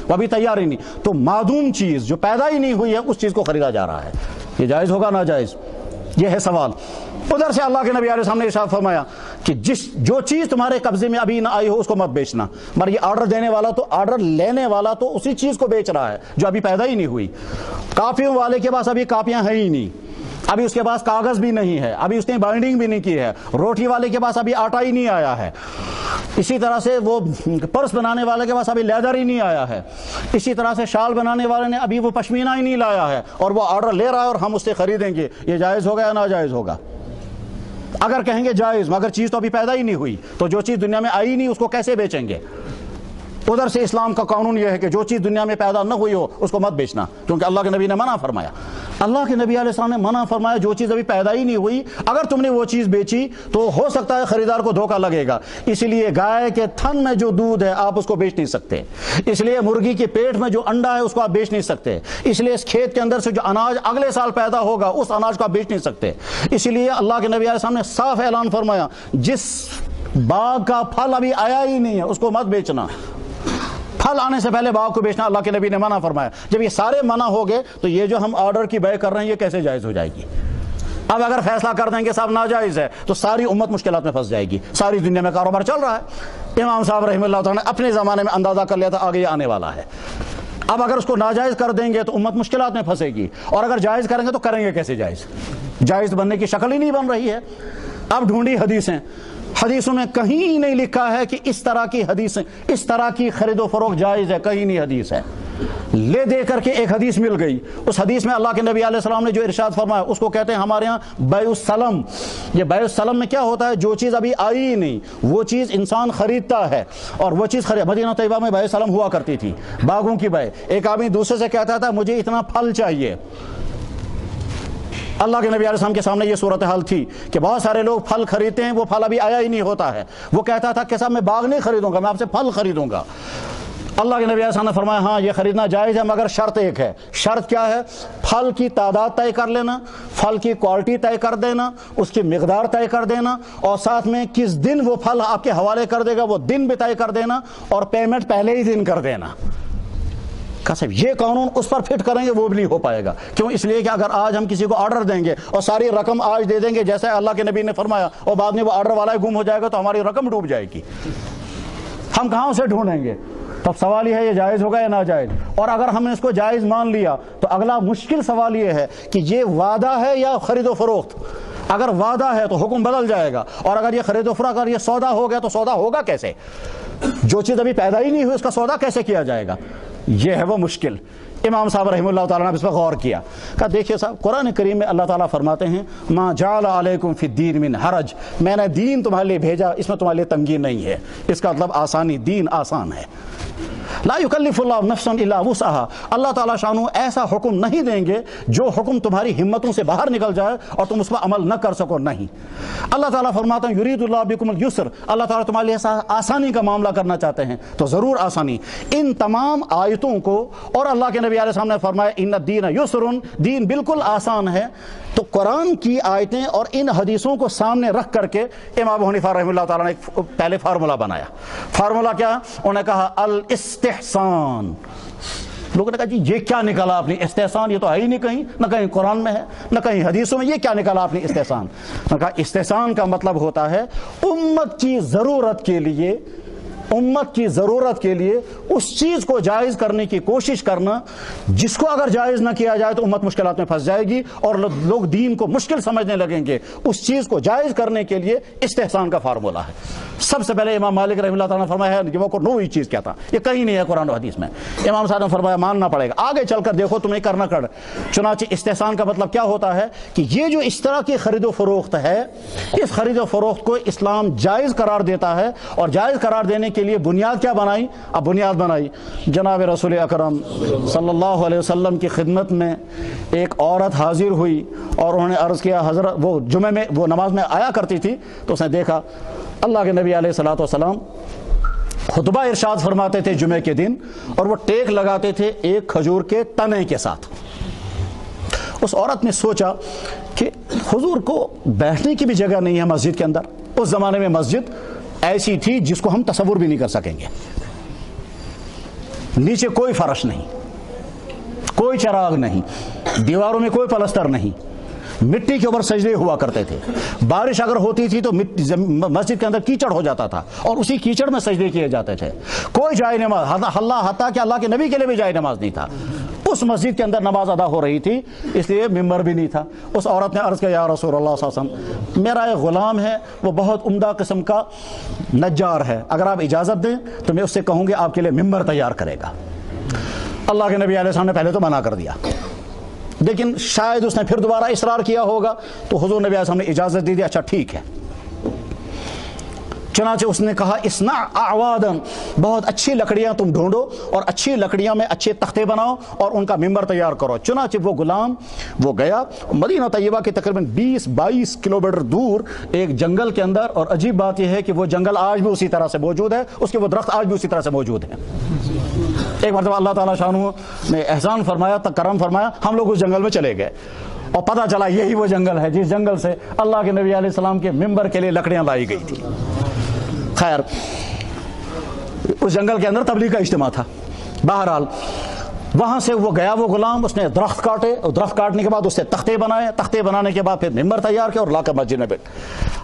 وہ ابھی تیار ہی نہیں، تو معدوم چیز جو پیدا ہی نہیں ہوئی ہے اس چیز کو خریدا جا رہا ہے، یہ جائز ہوگا ناجائز؟ یہ ہے سوال۔ ادھر سے اللہ کے نبی علیہ السلام نے ارشاد فرمایا کہ جو چیز تمہارے قبضے میں ابھی نہ آئی ہو اس کو مت بیچنا، مگر یہ آرڈر دینے والا تو آرڈر لینے والا تو اسی چیز کو بیچ رہا ہے جو ابھی پیدا ہی نہیں ہوئی۔ کاپیوں والے کے پاس ابھی کاپیاں ہیں ہی نہیں، ابھی اس کے پاس کاغذ بھی نہیں ہے، ابھی اس نے بائنڈنگ بھی نہیں کی ہے، روٹی والے کے پاس ابھی آٹا ہی نہیں آیا ہے، اسی طرح سے وہ پرس بنانے والے کے پاس ابھی لیدر ہی نہیں آیا ہے، اسی طرح سے شال بنانے والے نے ابھی وہ پشمینہ ہی نہیں لایا ہے، اور وہ آرڈر لے رہا ہے اور ہم اس سے خریدیں گے، یہ جائز ہوگا یا ناجائز ہوگا؟ اگر کہیں گے جائز، مگر چیز تو ابھی پیدا ہی نہیں ہوئی، تو جو چیز دنیا میں آئی نہیں اس کو کیسے بیچیں گے؟ ادھر سے اسلام کا قانون یہ ہے کہ جو چیز دنیا میں پیدا نہ ہوئی ہو اس کو مت بیچنا، کیونکہ اللہ کے نبی نے منع فرمایا، اللہ کے نبی علیہ السلام نے منع فرمایا جو چیز ابھی پیدا ہی نہیں ہوئی اگر تم نے وہ چیز بیچی تو ہو سکتا ہے خریدار کو دھوکہ لگے گا، اس لیے گائے کے تھن میں جو دودھ ہے آپ اس کو بیچ نہیں سکتے، اس لیے مرغی کے پیٹ میں جو انڈا ہے اس کو آپ بیچ نہیں سکتے، اس لیے اس کھیت کے اندر سے جو اناج اگلے سال پیدا ہوگا اس اناج کو آپ بیچ نہیں سکتے، اس لیے اللہ کے نبی علیہ السلام نے صاف اعلان فرمایا جس باغ کا پھل ابھی آیا ہی نہیں ہے اس کو مت بیچنا، پھل آنے سے پہلے باغ کو بیچنا اللہ کے نبی نے منع فرمایا۔ جب یہ سارے منع ہو گئے تو یہ جو ہم آرڈر کی بے کر رہے ہیں یہ کیسے جائز ہو جائے گی؟ اب اگر فیصلہ کر دیں گے صاحب ناجائز ہے تو ساری امت مشکلات میں پھنس جائے گی، ساری دنیا میں کاروبار چل رہا ہے، امام صاحب رحمہ اللہ تعالیٰ نے اپنے زمانے میں اندازہ کر لیا تھا آگے یہ آنے والا ہے، اب اگر اس کو ناجائز کر دیں گے تو امت مشکلات میں پھنسے گی، اور اگر جائز کریں گے تو کریں گے کیسے جائز؟ جائز بننے کی شکل ہی نہیں بن رہی ہے۔ اب ڈھونڈی حدیثیں، حدیثوں میں کہیں نہیں لکھا ہے کہ اس طرح کی حدیثیں، اس طرح کی خرید و فروخت جائز ہے، کہیں نہیں حدیث ہے، لے دے کر کے ایک حدیث مل گئی، اس حدیث میں اللہ کے نبی علیہ السلام نے جو ارشاد فرمایا اس کو کہتے ہیں ہمارے ہاں بیع السلم۔ یہ بیع السلم میں کیا ہوتا ہے؟ جو چیز ابھی آئی ہی نہیں وہ چیز انسان خریدتا ہے، اور وہ چیز مدینہ طیبہ میں بیع السلم ہوا کرتی تھی، باغوں کی بیع، ایک آدمی دوسرے سے کہتا تھا مجھے اتنا پھل چاہیے، اللہ کے نبی علیہ السلام کے سامنے یہ صورتحال تھی کہ بہت سارے لوگ پھل خریدتے ہیں وہ پھل ابھی آیا ہی نہیں ہوتا ہے، وہ کہتا تھا کہ صاحب میں باغ نہیں خریدوں گا، میں آپ سے پھل خریدوں گا، اللہ کے نبی علیہ السلام نے فرمایا ہاں یہ خریدنا جائز ہے، مگر شرط ایک ہے، شرط کیا ہے؟ پھل کی تعداد طے کر لینا، پھل کی کوالٹی طے کر دینا، اس کی مقدار طے کر دینا، اور ساتھ میں کس دن وہ پھل آپ کے حوالے کر دے گا وہ دن بھی طے کر دینا، اور پیمنٹ پہلے ہی دن کر دینا۔ صاحب یہ قانون اس پر فٹ کریں گے وہ بھی نہیں ہو پائے گا، کیوں؟ اس لیے کہ اگر آج ہم کسی کو آرڈر دیں گے اور ساری رقم آج دے دیں گے جیسے اللہ کے نبی نے فرمایا، اور بعد میں وہ آرڈر والا گم ہو جائے گا تو ہماری رقم ڈوب جائے گی، ہم کہاں سے ڈھونڈیں گے؟ تو سوال یہ ہے یہ جائز ہوگا یا ناجائز؟ اور اگر ہم نے اس کو جائز مان لیا تو اگلا مشکل سوال یہ ہے کہ یہ وعدہ ہے یا خرید و فروخت؟ اگر وعدہ ہے تو حکم بدل جائے گا، اور اگر یہ خرید و فروخت، اگر یہ سودا ہو گیا تو سودا ہوگا کیسے؟ جو چیز ابھی پیدا ہی نہیں ہوئی اس کا سودا کیسے کیا جائے گا؟ یہ ہے وہ مشکل۔ امام صاحب رحمہ اللہ تعالیٰ نے اس پر غور کیا، کہا دیکھیے صاحب قرآن کریم میں اللہ تعالیٰ فرماتے ہیں ما جعل علیکم فی الدین من حرج، میں نے دین تمہارے لیے بھیجا اس میں تمہارے لیے تنگی نہیں ہے، اس کا مطلب آسانی، دین آسان ہے۔ لا یکلف اللہ نفسا الا وسعها، اللہ تعالیٰ شانو ایسا حکم نہیں دیں گے جو حکم تمہاری ہمتوں سے باہر نکل جائے اور تم اس پر عمل نہ کر سکو، نہیں۔ اللہ تعالیٰ فرماتا ہے یرید اللہ بکم اليسر، اللہ تعالیٰ تمہارے لیے آسانی کا معاملہ کرنا چاہتے ہیں، تو ضرور آسانی۔ ان تمام آیتوں کو، اور اللہ کے نبی علیہ السلام نے فرمایا ان الدین یسر، دین بالکل آسان ہے، تو قرآن کی آیتیں اور ان حدیثوں کو سامنے رکھ کر کے امام ابو حنیفہ رحمہ اللہ تعالیٰ نے ایک پہلے فارمولہ بنایا۔ فارمولہ کیا؟ انہوں نے کہا الاستحسان۔ لوگوں نے کہا جی یہ کیا نکالا آپ نے استحسان؟ یہ تو ہے ہی نہیں کہیں، نہ کہیں قرآن میں ہے نہ کہیں حدیثوں میں، یہ کیا نکالا آپ نے استحسان؟ میں نے کہا استحسان کا مطلب ہوتا ہے امت کی ضرورت کے لیے، امت کی ضرورت کے لیے اس چیز کو جائز کرنے کی کوشش کرنا جس کو اگر جائز نہ کیا جائے تو امت مشکلات میں پھنس جائے گی اور لوگ دین کو مشکل سمجھنے لگیں گے، اس چیز کو جائز کرنے کے لیے استحسان کا فارمولہ ہے۔ سب سے پہلے امام مالک رحمہ اللہ تعالیٰ نے فرمایا ہے کہ وہ نوعی چیز کیا تھا، یہ کہیں نہیں ہے قرآن و حدیث میں۔ امام صاحب نے فرمایا ماننا پڑے گا، آگے چل کر دیکھو تمہیں کرنا کر۔ چنانچہ استحسان کا مطلب کیا ہوتا ہے کہ یہ جو اس طرح کی خرید و فروخت ہے، اس خرید و فروخت کو اسلام جائز قرار دیتا ہے، اور جائز قرار دینے کے لیے بنیاد کیا بنائی؟ اب بنیاد بنائی جناب رسول اکرم صلی اللہ علیہ وسلم کی خدمت میں ایک عورت حاضر ہوئی اور انہوں نے عرض کیا حضرت، وہ جمعے میں وہ نماز میں آیا کرتی تھی، تو اس نے دیکھا اللہ کے نبی علیہ الصلوۃ والسلام خطبہ ارشاد فرماتے تھے جمعے کے دن، اور وہ ٹیک لگاتے تھے ایک کھجور کے تنے کے ساتھ۔ اس عورت نے سوچا کہ حضور کو بیٹھنے کی بھی جگہ نہیں ہے مسجد کے اندر، اس زمانے میں مسجد ایسی تھی جس کو ہم تصور بھی نہیں کر سکیں گے، نیچے کوئی فرش نہیں, کوئی چراغ نہیں, دیواروں میں کوئی پلستر نہیں, مٹی کے اوپر سجدے ہوا کرتے تھے. بارش اگر ہوتی تھی تو مسجد کے اندر کیچڑ ہو جاتا تھا اور اسی کیچڑ میں سجدے کیے جاتے تھے. کوئی جائے نماز, حتیٰ کہ اللہ کے نبی کے لیے بھی جائے نماز نہیں تھا. اس مسجد کے اندر نماز ادا ہو رہی تھی, اس لیے ممبر بھی نہیں تھا. اس عورت نے عرض کیا, یا رسول اللہ صلی اللہ علیہ وسلم, میرا ایک غلام ہے, وہ بہت عمدہ قسم کا نجار ہے, اگر آپ اجازت دیں تو میں اس سے کہوں گی آپ کے لیے ممبر تیار کرے گا. اللہ کے نبی علیہ السلام نے پہلے تو منع کر دیا, لیکن شاید اس نے پھر دوبارہ اصرار کیا ہوگا تو حضور نبی علیہ السلام نے اجازت دی, اچھا ٹھیک ہے. چنانچہ اس نے کہا, اصنع اعوادا, بہت اچھی لکڑیاں تم ڈھونڈو اور اچھی لکڑیاں میں اچھے تختے بناؤ اور ان کا ممبر تیار کرو. چنانچہ وہ غلام وہ گیا مدینہ طیبہ کے تقریباً 20-22 کلومیٹر دور ایک جنگل کے اندر, اور عجیب بات یہ ہے کہ وہ جنگل آج بھی اسی طرح سے موجود ہے, اس کے وہ درخت آج بھی اسی طرح سے موجود ہیں. ایک مرتبہ اللہ تعالیٰ شانہ نے احسان فرمایا, کرم فرمایا, ہم لوگ اس جنگل میں چلے گئے اور پتہ چلا یہی وہ جنگل ہے جس جنگل سے اللہ کے نبی علیہ السلام کے ممبر کے لیے لکڑیاں لائی گئی تھی. خیر, اس جنگل کے اندر تبلیغ کا اجتماع تھا. بہرحال وہاں سے وہ گیا, وہ غلام, اس نے درخت کاٹے, اور درخت کاٹنے کے بعد اس سے تختے بنائے, تختے بنانے کے بعد پھر ممبر تیار کیا اور لا کر مسجد میں بیٹھ.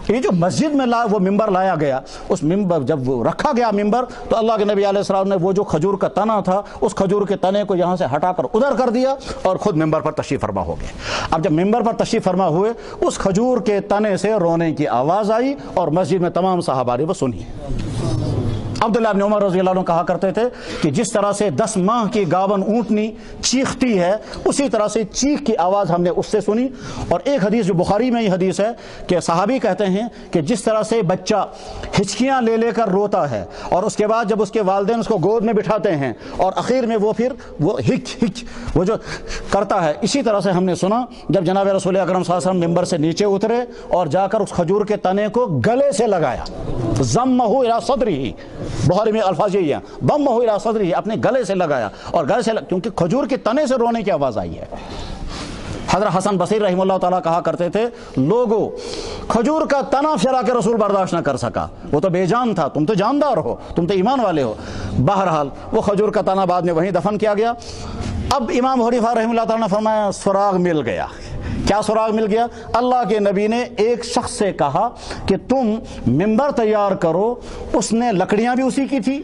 یہ جو مسجد میں وہ ممبر لایا گیا, اس ممبر جب وہ رکھا گیا ممبر, تو اللہ کے نبی علیہ السلام نے وہ جو کھجور کا تنا تھا, اس کھجور کے تنے کو یہاں سے ہٹا کر ادھر کر دیا اور خود ممبر پر تشریف فرما ہو گئے. اب جب ممبر پر تشریف فرما ہوئے, اس کھجور کے تنے سے رونے کی آواز آئی اور مسجد میں تمام صحابہ نے وہ سنی. عبداللہ ابن عمر رضی اللہ عنہ کہا کرتے تھے کہ جس طرح سے 10 ماہ کی گاون اونٹنی چیختی ہے, اسی طرح سے چیخ کی آواز ہم نے اس سے سنی. اور ایک حدیث جو بخاری میں ہی حدیث ہے کہ صحابی کہتے ہیں کہ جس طرح سے بچہ ہچکیاں لے لے کر روتا ہے اور اس کے بعد جب اس کے والدین اس کو گود میں بٹھاتے ہیں اور اخیر میں وہ پھر وہ ہچ وہ جو کرتا ہے, اسی طرح سے ہم نے سنا جب جناب رسول اکرم صلی اللہ علیہ وسلم ممبر سے نیچے اترے اور جا کر اس کھجور کے تنے کو گلے سے لگایا. ضمہ الی صدرہ, بخاری میں الفاظ یہی ہیں, ضمہ الی صدرہ, اپنے گلے سے لگایا, اور گلے سے کیونکہ کھجور کے تنے سے رونے کی آواز آئی ہے. حضرت حسن بصری رحمہ اللہ تعالیٰ کہا کرتے تھے, لوگوں کھجور کا تنا پھیلا کے رسول برداشت نہ کر سکا, وہ تو بے جان تھا, تم تو جاندار ہو, تم تو ایمان والے ہو. بہرحال وہ کھجور کا تنا بعد میں وہیں دفن کیا گیا. اب امام حنیفہ رحمہ اللہ تعالیٰ نے فرمایا سراغ مل گیا. کیا سراغ مل گیا؟ اللہ کے نبی نے ایک شخص سے کہا کہ تم ممبر تیار کرو. اس نے لکڑیاں بھی اسی کی تھی,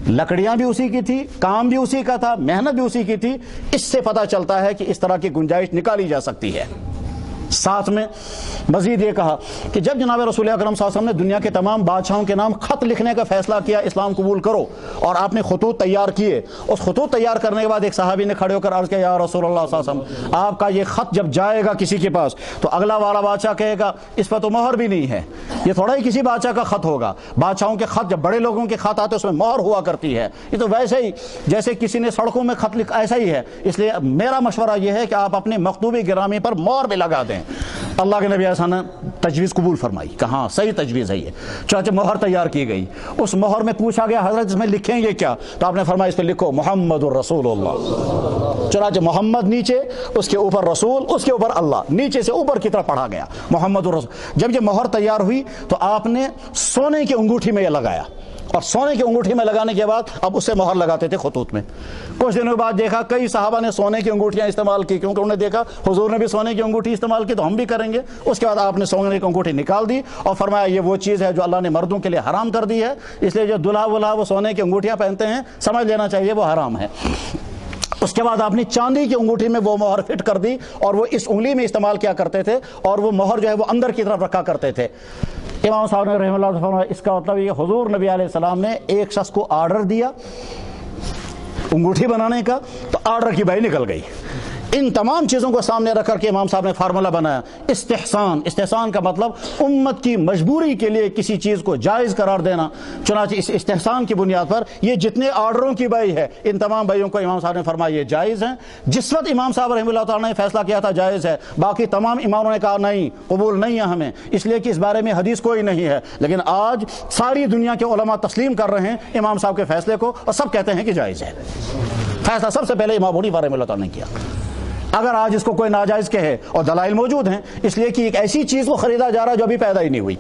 لکڑیاں بھی اسی کی تھی, کام بھی اسی کا تھا, محنت بھی اسی کی تھی. اس سے پتہ چلتا ہے کہ اس طرح کی گنجائش نکالی جا سکتی ہے. ساتھ میں مزید یہ کہا کہ جب جناب رسول اکرم صلی اللہ علیہ وسلم نے دنیا کے تمام بادشاہوں کے نام خط لکھنے کا فیصلہ کیا, اسلام قبول کرو, اور آپ نے خطوط تیار کیے, اس خطوط تیار کرنے کے بعد ایک صحابی نے کھڑے ہو کر عرض کیا, یا رسول اللہ صلی اللہ علیہ وسلم, آپ کا یہ خط جب جائے گا کسی کے پاس تو اگلا والا بادشاہ کہے گا اس پر تو مہر بھی نہیں ہے, یہ تھوڑا ہی کسی بادشاہ کا خط ہوگا. بادشاہوں کے خط جب بڑے لوگوں کے خط آتے اس میں مہر ہوا کرتی ہے, یہ تو ویسے ہی جیسے کسی نے سڑکوں میں خط لکھا, ایسا ہی ہے. اس لیے میرا مشورہ یہ ہے کہ آپ اپنے مکتوبی گرامی پر مہر بھی لگا دیں. اللہ کے نبی علیہ السلام نے تجویز قبول فرمائی کہ ہاں صحیح تجویز ہے یہ. چنانچہ مہر تیار کی گئی. اس مہر میں پوچھا گیا حضرت اس میں لکھیں یہ کیا؟ تو آپ نے فرمایا اس پہ لکھو محمد الرسول اللہ. چنانچہ محمد نیچے, اس کے اوپر رسول, اس کے اوپر اللہ, نیچے سے اوپر کی طرف پڑھا گیا محمد الرسول. جب یہ مہر تیار ہوئی تو آپ نے سونے کی انگوٹھی میں یہ لگایا, اور سونے کی انگوٹھی میں لگانے کے بعد اب اسے مہر لگاتے تھے خطوط میں. کچھ دنوں بعد دیکھا کئی صحابہ نے سونے کی انگوٹھیاں استعمال کی, کیونکہ انہوں نے دیکھا حضور نے بھی سونے کی انگوٹھی استعمال کی تو ہم بھی کریں گے. اس کے بعد آپ نے سونے کی انگوٹھی نکال دی اور فرمایا یہ وہ چیز ہے جو اللہ نے مردوں کے لیے حرام کر دی ہے, اس لیے جو دلہا ولا وہ سونے کی انگوٹھیاں پہنتے ہیں سمجھ لینا چاہیے وہ حرام ہے. اس کے بعد آپ نے چاندی کی انگوٹھی میں وہ مہر فٹ کر دی, اور وہ اس انگلی میں استعمال کیا کرتے تھے, اور وہ مہر جو ہے وہ اندر کی طرف رکھا کرتے تھے. امام صاحب نے رحمہ اللہ فرمایا اس کا مطلب یہ حضور نبی علیہ السلام نے ایک شخص کو آرڈر دیا انگوٹھی بنانے کا, تو آرڈر کی بھائی نکل گئی. ان تمام چیزوں کو سامنے رکھ کر کے امام صاحب نے فارمولہ بنایا استحسان. استحسان کا مطلب امت کی مجبوری کے لیے کسی چیز کو جائز قرار دینا. چنانچہ اس استحسان کی بنیاد پر یہ جتنے آرڈروں کی بھائی ہے ان تمام بھائیوں کو امام صاحب نے فرمایا یہ جائز ہیں. جس وقت امام صاحب رحمہ اللہ تعالیٰ نے فیصلہ کیا تھا جائز ہے, باقی تمام اماموں نے کہا نہیں قبول نہیں ہے ہمیں, اس لیے کہ اس بارے میں حدیث کوئی نہیں ہے. لیکن آج ساری دنیا کے علماء تسلیم کر رہے ہیں امام صاحب کے فیصلے کو, اور سب کہتے ہیں کہ جائز ہے. فیصلہ سب سے پہلے امام حنیفہ رحمہ اللہ تعالیٰ نے کیا. اگر آج اس کو کوئی ناجائز کہے, اور دلائل موجود ہیں, اس لیے کہ ایک ایسی چیز کو خریدا جا رہا ہے جو ابھی پیدا ہی نہیں ہوئی,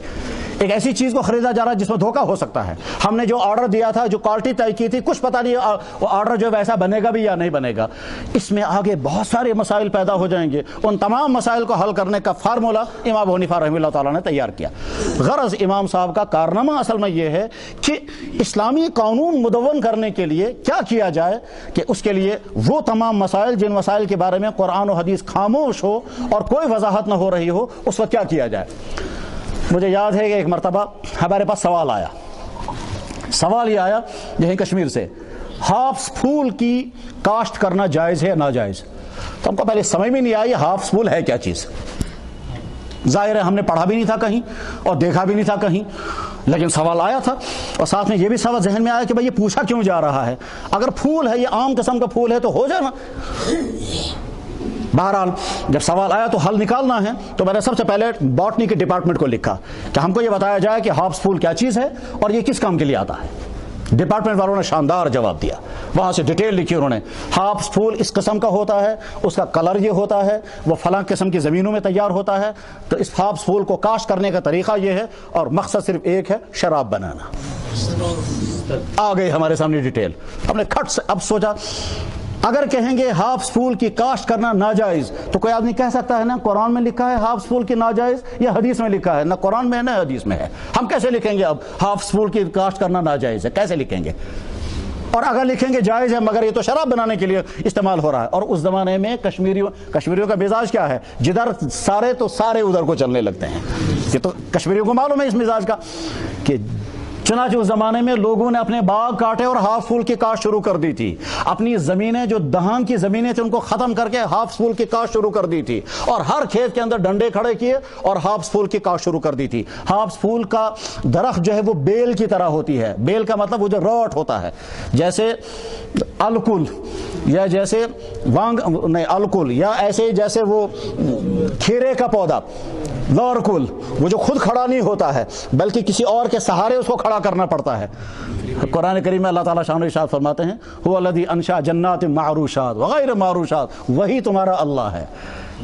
ایک ایسی چیز کو خریدا جا رہا ہے جس میں دھوکہ ہو سکتا ہے. ہم نے جو آرڈر دیا تھا, جو کوالٹی طے کی تھی, کچھ پتہ نہیں وہ آرڈر جو ویسا بنے گا بھی یا نہیں بنے گا. اس میں آگے بہت سارے مسائل پیدا ہو جائیں گے. ان تمام مسائل کو حل کرنے کا فارمولہ امام ابو حنیفہ رحمہ اللہ تعالیٰ نے تیار کیا. غرض امام صاحب کا کارنامہ اصل میں یہ ہے کہ اسلامی قانون مدون کرنے کے لیے کیا کیا جائے, کہ اس کے لیے وہ تمام مسائل جن مسائل کے بارے میں قرآن و حدیث خاموش ہو اور کوئی وضاحت نہ ہو رہی ہو, اس وقت کیا کیا جائے. مجھے یاد ہے کہ ایک مرتبہ ہمارے پاس سوال یہ آیا یہیں کشمیر سے, ہاپس پھول کی کاشت کرنا جائز ہے یا ناجائز. تو ہم کو پہلے سمجھ میں نہیں آئی ہاپس پھول ہے کیا چیز. ظاہر ہے ہم نے پڑھا بھی نہیں تھا کہیں اور دیکھا بھی نہیں تھا کہیں, لیکن سوال آیا تھا, اور ساتھ میں یہ بھی سوال ذہن میں آیا کہ بھئی یہ پوچھا کیوں جا رہا ہے. اگر پھول ہے, یہ عام قسم کا پھول ہے, تو ہو جائے نا. بہرحال جب سوال آیا تو حل نکالنا ہے, تو میں نے سب سے پہلے باٹنی کے ڈپارٹمنٹ کو لکھا کہ ہم کو یہ بتایا جائے کہ ہاپس پھول کیا چیز ہے اور یہ کس کام کے لیے آتا ہے. ڈپارٹمنٹ والوں نے شاندار جواب دیا, وہاں سے ڈیٹیل لکھی انہوں نے. ہاپس پھول اس قسم کا ہوتا ہے, اس کا کلر یہ ہوتا ہے, وہ فلاں قسم کی زمینوں میں تیار ہوتا ہے, تو اس ہاپس پھول کو کاشت کرنے کا طریقہ یہ ہے, اور مقصد صرف ایک ہے, شراب بنانا. آ گئی ہمارے سامنے ڈیٹیل. ہم نے کھٹ سے اب سوچا اگر کہیں گے ہاپس پھول کی کاشت کرنا ناجائز, تو کوئی آدمی کہہ سکتا ہے نا قرآن میں لکھا ہے ہاپس پھول کی ناجائز, یا حدیث میں لکھا ہے. نہ قرآن میں ہے نہ حدیث میں ہے. ہم کیسے لکھیں گے اب ہاپس پھول کی کاشت کرنا ناجائز ہے, کیسے لکھیں گے؟ اور اگر لکھیں گے جائز ہے مگر یہ تو شراب بنانے کے لیے استعمال ہو رہا ہے. اور اس زمانے میں کشمیریوں کا مزاج کیا ہے, جدھر سارے تو سارے ادھر کو چلنے لگتے ہیں. یہ تو کشمیریوں کو معلوم ہے اس مزاج کا, کہ چنانچہ اس زمانے میں لوگوں نے اپنے باغ کاٹے اور ہاپس پھول کی کاشت شروع کر دی تھی. اپنی زمینیں جو دہان کی زمینیں تھیں ان کو ختم کر کے ہاپس پھول کی کاشت شروع کر دی تھی, اور ہر کھیت کے اندر ڈنڈے کھڑے کیے اور ہاپس پھول کی کاشت شروع کر دی تھی. ہاپس پھول کا درخت جو ہے وہ بیل کی طرح ہوتی ہے. بیل کا مطلب وہ جو روٹ ہوتا ہے, جیسے الکل یا جیسے الکل یا ایسے جیسے وہ کھیرے کا پودا لورکل, وہ جو خود کھڑا نہیں ہوتا ہے بلکہ کسی اور کے سہارے اس کو کھڑا کرنا پڑتا ہے. قرآن کریم میں اللہ تعالیٰ شان و ارشاد فرماتے ہیں هو الذی انشأ جنات معروشات وغیر معروشات, وہی تمہارا اللہ ہے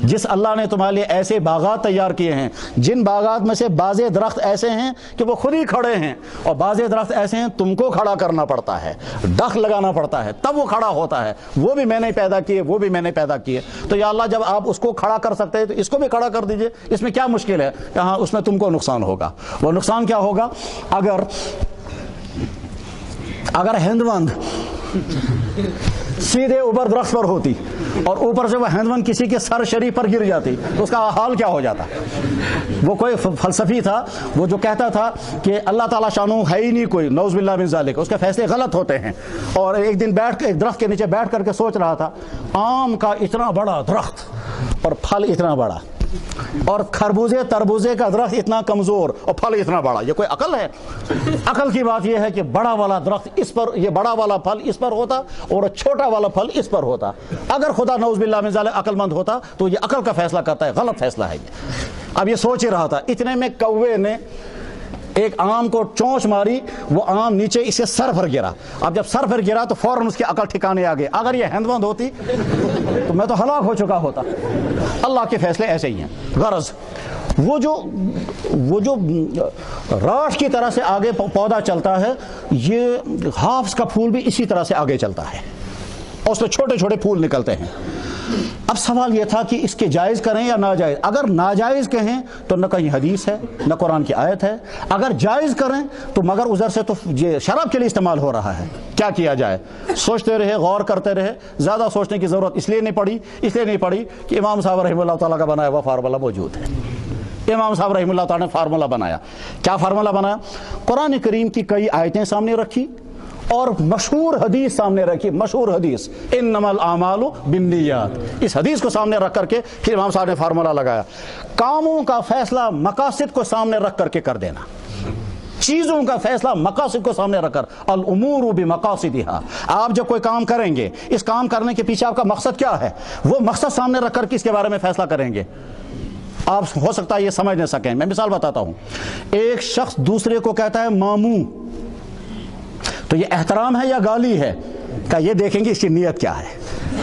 جس اللہ نے تمہارے لیے ایسے باغات تیار کیے ہیں جن باغات میں سے بعض درخت ایسے ہیں کہ وہ خود ہی کھڑے ہیں, اور بعض درخت ایسے ہیں تم کو کھڑا کرنا پڑتا ہے, ڈخ لگانا پڑتا ہے تب وہ کھڑا ہوتا ہے. وہ بھی میں نے پیدا کیے, وہ بھی میں نے پیدا کیے. تو یا اللہ جب آپ اس کو کھڑا کر سکتے ہیں تو اس کو بھی کھڑا کر دیجئے, اس میں کیا مشکل ہے؟ یہاں اس میں تم کو نقصان ہوگا. وہ نقصان کیا ہوگا؟ اگر ہندوند سیدھے اوپر درخت پر ہوتی اور اوپر سے وہ ہندوند کسی کے سر شریف پر گر جاتی تو اس کا حال کیا ہو جاتا؟ وہ کوئی فلسفی تھا, وہ جو کہتا تھا کہ اللہ تعالیٰ شانو ہے ہی نہیں کوئی, نعوذ باللہ من ذالک, اس کے فیصلے غلط ہوتے ہیں. اور ایک دن ایک درخت کے نیچے بیٹھ کر کے سوچ رہا تھا, آم کا اتنا بڑا درخت اور پھل اتنا بڑا, اور خربوزے تربوزے کا درخت اتنا کمزور اور پھل اتنا بڑا, یہ کوئی عقل ہے؟ عقل کی بات یہ ہے کہ بڑا والا درخت اس پر, یہ بڑا والا پھل اس پر ہوتا اور چھوٹا والا پھل اس پر ہوتا. اگر خدا نعوذ باللہ من ذالک عقل مند ہوتا تو یہ عقل کا فیصلہ کرتا ہے, غلط فیصلہ ہے یہ. اب یہ سوچ ہی رہا تھا, اتنے میں کوے نے ایک آم کو چونچ ماری, وہ آم نیچے اسے سر پر گرا. اب جب سر پر گرا تو فوراً اس کی عقل ٹھکانے آ گئی. اگر یہ ہندوند ہوتی تو میں تو ہلاک ہو چکا ہوتا. اللہ کے فیصلے ایسے ہی ہیں. غرض وہ جو راٹھ کی طرح سے آگے پودا چلتا ہے, یہ ہاپس کا پھول بھی اسی طرح سے آگے چلتا ہے اور اس میں چھوٹے چھوٹے پھول نکلتے ہیں. اب سوال یہ تھا کہ اس کے جائز کریں یا ناجائز. اگر ناجائز کہیں تو نہ کہیں حدیث ہے نہ قرآن کی آیت ہے. اگر جائز کریں تو مگر ادھر سے تو یہ شراب کے لیے استعمال ہو رہا ہے. کیا کیا جائے؟ سوچتے رہے, غور کرتے رہے. زیادہ سوچنے کی ضرورت اس لیے نہیں پڑی کہ امام صاحب رحمہ اللہ تعالیٰ کا بنایا ہوا فارمولہ موجود ہے. امام صاحب رحمہ اللہ تعالیٰ نے فارمولہ بنایا. کیا فارمولہ بنایا؟ قرآن کریم کی کئی آیتیں سامنے رکھی اور مشہور حدیث سامنے رکھی. مشہور حدیث انما الاعمال بالنیات, اس حدیث کو سامنے رکھ کر کے پھر امام صاحب نے فارمولہ لگایا. کاموں کا فیصلہ مقاصد کو سامنے رکھ کر کے کر دینا, چیزوں کا فیصلہ مقاصد کو سامنے رکھ کر. الامور بمقاصدها, آپ جب کوئی کام کریں گے, اس کام کرنے کے پیچھے آپ کا مقصد کیا ہے, وہ مقصد سامنے رکھ کر کے اس کے بارے میں فیصلہ کریں گے. آپ ہو سکتا ہے یہ سمجھ نہ سکیں. میں مثال بتاتا ہوں. ایک شخص دوسرے کو کہتا ہے ماموں, تو یہ احترام ہے یا گالی ہے؟ کہ یہ دیکھیں گے اس کی نیت کیا ہے.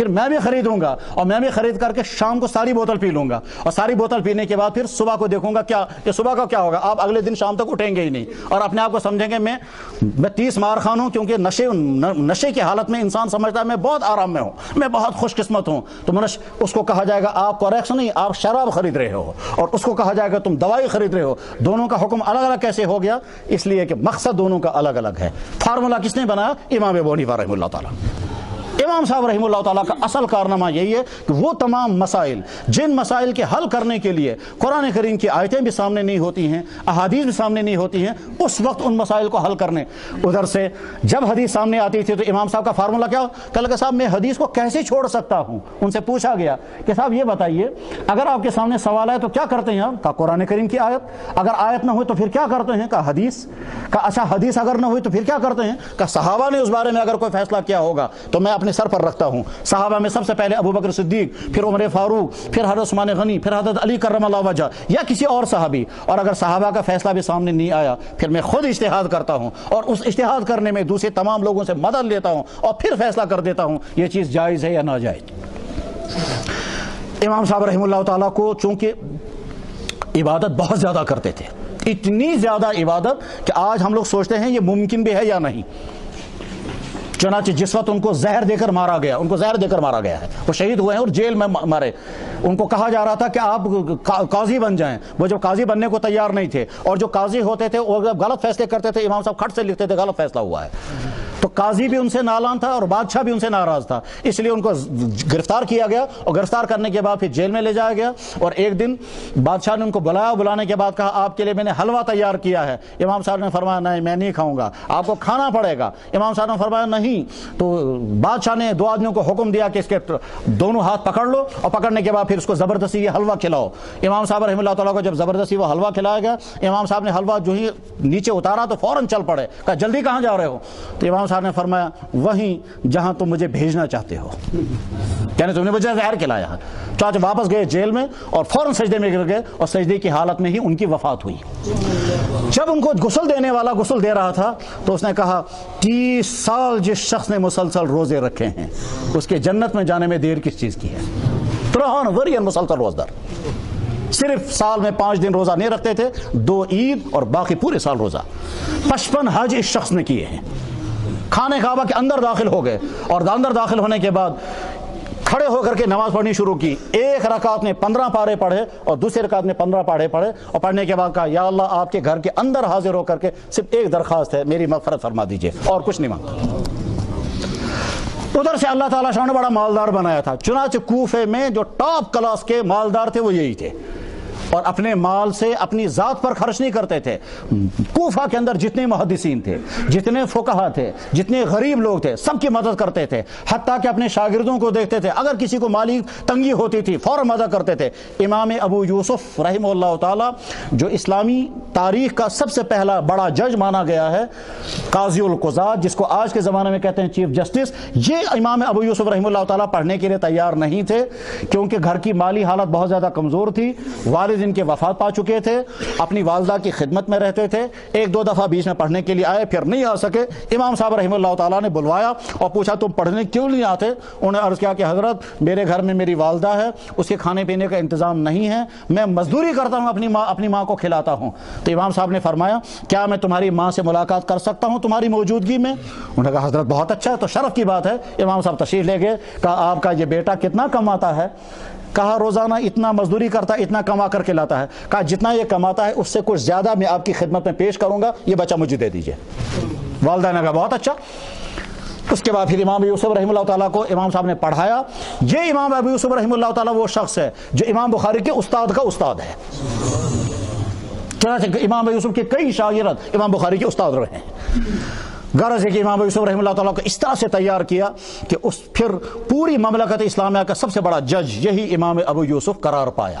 پھر میں بھی خریدوں گا اور میں بھی خرید کر کے شام کو ساری بوتل پی لوں گا, اور ساری بوتل پینے کے بعد پھر صبح کو دیکھوں گا کیا کہ صبح کا کیا ہوگا. آپ اگلے دن شام تک اٹھیں گے ہی نہیں اور اپنے آپ کو سمجھیں گے میں 30 مار خان ہوں, کیونکہ نشے کی حالت میں انسان سمجھتا ہے میں بہت آرام میں ہوں, میں بہت خوش قسمت ہوں. تو اس کو کہا جائے گا آپ کوریکس نہیں, آپ شراب خرید رہے ہو, اور اس کو کہا جائے گا تم دوائی خرید رہے ہو. دونوں کا حکم الگ الگ کیسے ہو گیا؟ اس لیے کہ مقصد دونوں کا الگ الگ ہے. فارمولا کس نے بنایا؟ امام ابو حنیفہ رحمہ اللہ تعالیٰ. امام صاحب رحمہ اللہ تعالیٰ کا اصل کارنامہ یہی ہے کہ وہ تمام مسائل جن مسائل کے حل کرنے کے لیے قرآن کریم کی آیتیں بھی سامنے نہیں ہوتی ہیں, احادیث بھی سامنے نہیں ہوتی ہیں, اس وقت ان مسائل کو حل کرنے. ادھر سے جب حدیث سامنے آتی تھی تو امام صاحب کا فارمولا کیا؟ کہ لگا صاحب میں حدیث کو کیسے چھوڑ سکتا ہوں. ان سے پوچھا گیا کہ صاحب یہ بتائیے اگر آپ کے سامنے سوال ہے تو کیا کرتے ہیں آپ؟ کہا قرآن کریم کی آیت. اگر آیت نہ ہوئی تو پھر کیا کرتے ہیں؟ کہا حدیث. کہا اچھا حدیث اگر نہ ہوئی تو پھر کیا کرتے ہیں؟ کہا صحابہ نے اس بارے میں اگر کوئی فیصلہ کیا ہوگا تو میں اپنے سر پر رکھتا ہوں. صحابہ میں سب سے پہلے ابو بکر صدیق, پھر عمر فاروق, پھر حضرت عثمان غنی, پھر حضرت علی کرم اللہ وجہ, یا کسی اور صحابی. اور اگر صحابہ کا فیصلہ بھی سامنے نہیں آیا پھر میں خود اجتہاد کرتا ہوں, اور اس اجتہاد کرنے میں دوسرے تمام لوگوں سے مدد لیتا ہوں اور پھر فیصلہ کر دیتا ہوں یہ چیز جائز ہے یا ناجائز. امام صاحب رحمہ اللہ تعالیٰ کو چونکہ عبادت بہت زیادہ کرتے تھے, اتنی زیادہ عبادت کہ آج ہم لوگ سوچتے ہیں یہ ممکن بھی ہے یا نہیں. چنانچہ جس وقت ان کو زہر دے کر مارا گیا, ان کو زہر دے کر مارا گیا ہے, وہ شہید ہوئے ہیں اور جیل میں مارے. ان کو کہا جا رہا تھا کہ آپ قاضی بن جائیں. وہ جو قاضی بننے کو تیار نہیں تھے, اور جو قاضی ہوتے تھے وہ غلط فیصلے کرتے تھے, امام صاحب کھٹ سے لکھتے تھے غلط فیصلہ ہوا ہے. تو قاضی بھی ان سے نالان تھا اور بادشاہ بھی ان سے ناراض تھا, اس لیے ان کو گرفتار کیا گیا, اور گرفتار کرنے کے بعد پھر جیل میں لے جایا گیا. اور ایک دن بادشاہ نے ان کو بلایا, بلانے کے بعد کہا آپ کے لیے میں نے حلوہ تیار کیا ہے. امام صاحب نے فرمایا نہیں میں نہیں کھاؤں گا, آپ کو کھانا پڑے گا. امام صاحب نے فرمایا نہیں. تو بادشاہ نے 2 آدمیوں کو حکم دیا کہ اس کے دونوں ہاتھ پکڑ لو, اور پکڑنے کے بعد پھر اس کو زبردستی یہ حلوہ کھلاؤ. امام صاحب رحمہ اللہ تعالیٰ کو جب زبردستی وہ حلوہ کھلایا گیا, امام صاحب نے حلوہ جو ہی نیچے اتارا تو فوراً چل پڑے. کہا جلدی کہاں جا رہے ہو؟ تو امام صاحب نے فرمایا وہیں جہاں تم مجھے بھیجنا چاہتے ہو, یعنی تم نے مجھے زہر کھلایا. چاچا واپس گئے جیل میں اور فوراً سجدے میں گر گئے, اور سجدے کی حالت میں ہی ان کی وفات ہوئی. جب ان کو غسل دینے والا غسل دے رہا تھا تو اس نے کہا 30 سال جس شخص نے مسلسل روزے رکھے ہیں اس کے جنت میں جانے میں دیر کس چیز کی ہے؟ 3 ورین مسلسل روزدار, صرف سال میں 5 دن روزہ نہیں رکھتے تھے, 2 عید اور باقی پورے سال روزہ. 55 حج اس شخص نے کیے ہیں. خانہ کعبہ کے اندر داخل ہو گئے, اور اندر داخل ہونے کے بعد کھڑے ہو کر کے نماز پڑھنی شروع کی. ایک رکعت میں 15 پارے پڑھے اور دوسری رکعت میں 15 پارے پڑھے, اور پڑھنے کے بعد کہا یا اللہ آپ کے گھر کے اندر حاضر ہو کر کے صرف ایک درخواست ہے, میری مغفرت فرما دیجئے, اور کچھ نہیں مانگتا. ادھر سے اللہ تعالیٰ شاہ نے بڑا مالدار بنایا تھا. چنانچہ کوفے میں جو ٹاپ کلاس کے مالدار تھے وہ یہی تھے, اور اپنے مال سے اپنی ذات پر خرچ نہیں کرتے تھے. کوفہ کے اندر جتنے محدثین تھے, جتنے فقہا تھے, جتنے غریب لوگ تھے, سب کی مدد کرتے تھے. حتیٰ کہ اپنے شاگردوں کو دیکھتے تھے, اگر کسی کو مالی تنگی ہوتی تھی فوراً مدد کرتے تھے. امام ابو یوسف رحمہ اللہ تعالی جو اسلامی تاریخ کا سب سے پہلا بڑا جج مانا گیا ہے, قاضی القضات جس کو آج کے زمانے میں کہتے ہیں چیف جسٹس, یہ امام ابو یوسف رحمہ اللہ تعالی پڑھنے کے لیے تیار نہیں تھے, کیونکہ گھر کی مالی حالت بہت زیادہ کمزور تھی. والد ان کے وفات پا چکے تھے, اپنی والدہ کی خدمت میں رہتے تھے. 1-2 دفعہ بیچ میں پڑھنے کے لیے آئے, پھر نہیں آ سکے. امام صاحب رحمہ اللہ تعالیٰ نے بلوایا اور پوچھا تم پڑھنے کیوں نہیں آتے؟ انہوں نے عرض کیا کہ حضرت میرے گھر میں میری والدہ ہے, اس کے کھانے پینے کا انتظام نہیں ہے, میں مزدوری کرتا ہوں, اپنی ماں کو کھلاتا ہوں. تو امام صاحب نے فرمایا کیا میں تمہاری ماں سے ملاقات کر سکتا ہوں تمہاری موجودگی میں؟ انہوں نے کہا حضرت بہت اچھا ہے, تو شرف کی بات ہے. امام صاحب تشریف لے گئے. کہا آپ کا یہ بیٹا کتنا کماتا ہے؟ کہا روزانہ اتنا مزدوری کرتا ہے, اتنا کما کر کے لاتا ہے. کہا جتنا یہ کماتا ہے اس سے کچھ زیادہ میں آپ کی خدمت میں پیش کروں گا, یہ بچہ مجھے دے دیجئے. والدہ نے کہا بہت اچھا. اس کے بعد پھر امام ابو یوسف رحمہ اللہ تعالیٰ کو امام صاحب نے پڑھایا. یہ امام ابو یوسف رحمہ اللہ تعالیٰ وہ شخص ہے جو امام بخاری کے استاد کا استاد ہے. چنانچہ امام ابو یوسف کے کئی شاگرد امام بخاری کے استاد رہے ہیں. غرض ہے کہ امام ابو یوسف رحمہ اللہ تعالیٰ کو اس طرح سے تیار کیا کہ پھر پوری مملکت اسلامیہ کا سب سے بڑا جج یہی امام ابو یوسف قرار پایا.